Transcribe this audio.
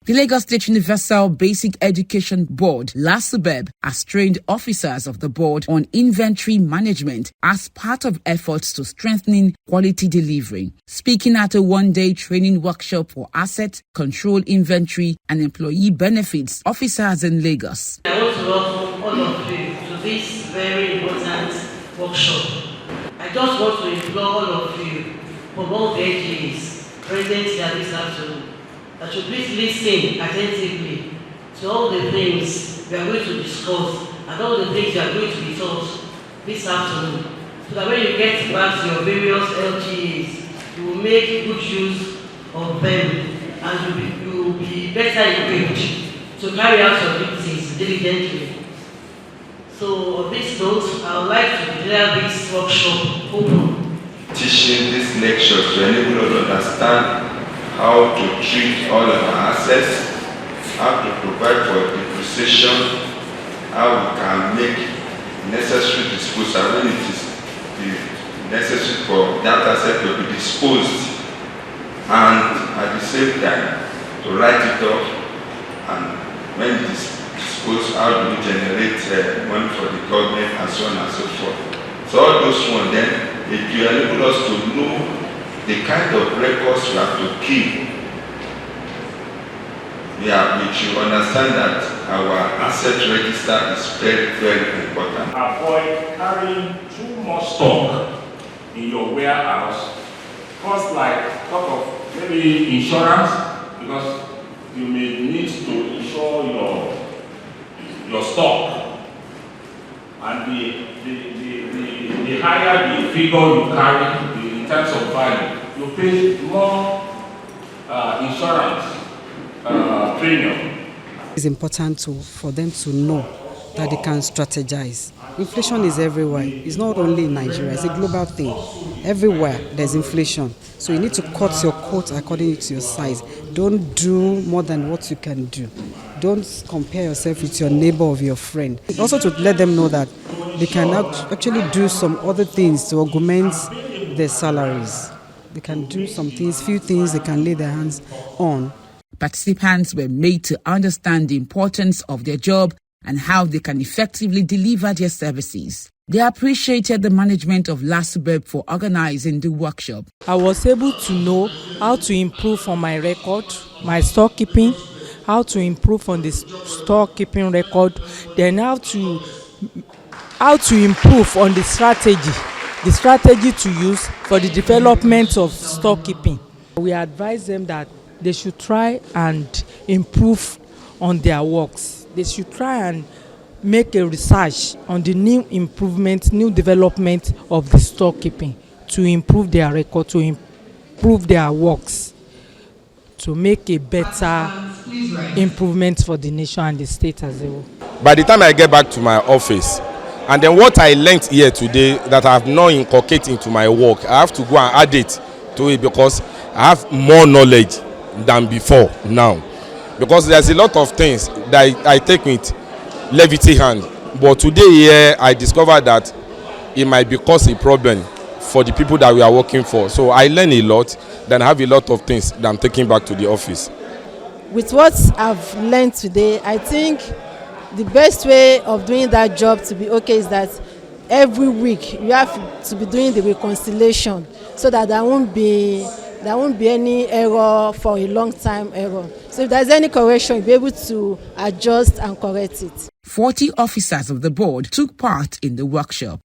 The Lagos State Universal Basic Education Board, Lasubeb, has trained officers of the board on inventory management as part of efforts to strengthening quality delivery. Speaking at a one-day training workshop for asset control, inventory, and employee benefits officers in Lagos. I want to welcome all of you to this very important workshop. I just want to implore all of you from all the AGs present here this afternoon that you please listen attentively to all the things we are going to discuss and all the things you are going to be taught this afternoon, so that when you get back to your various LGAs, you will make good use of them and you will be better equipped to carry out your duties diligently. So on this note, I would like to declare this workshop open. Teaching these lectures to enable us to understand how to treat all of our assets, how to provide for depreciation, how we can make necessary disposal when it is necessary for that asset to be disposed, and at the same time to write it off, and when it is disposed, how do we generate money for the government and so on and so forth. So all those ones then, it will enable us to know the kind of records we have to keep. We should understand that our asset register is very, very important. Avoid carrying too much stock in your warehouse. Cost like sort of maybe insurance, because you may need to insure your stock. And the higher the figure you carry, in terms of value, you pay more insurance premium. It's important for them to know that they can strategize. Inflation is everywhere. It's not only in Nigeria, it's a global thing. Everywhere there's inflation. So you need to cut your coat according to your size. Don't do more than what you can do. Don't compare yourself with your neighbor or your friend. Also to let them know that they can actually do some other things to augment their salaries. They can do some things, few things they can lay their hands on. Participants were made to understand the importance of their job and how they can effectively deliver their services. They appreciated the management of Lasubeb for organizing the workshop. I was able to know how to improve on my record, my storekeeping, how to improve on the storekeeping record, then how to improve on the strategy to use for the development of storekeeping. We advise them that they should try and improve on their works. They should try and make a research on the new improvement, new development of the storekeeping to improve their record, to improve their works, to make a better improvement for the nation and the state as a whole. By the time I get back to my office, and then what I learned here today that I have not inculcated into my work, I have to go and add it to it because I have more knowledge than before now. Because there's a lot of things that I take with levity hand. But today here, I discovered that it might be cause a problem for the people that we are working for. So I learn a lot, then I have a lot of things that I'm taking back to the office. With what I've learned today, I think the best way of doing that job to be okay is that every week you have to be doing the reconciliation so that there won't be any error for a long time error. So if there's any correction, you'll be able to adjust and correct it. 40 officers of the board took part in the workshop.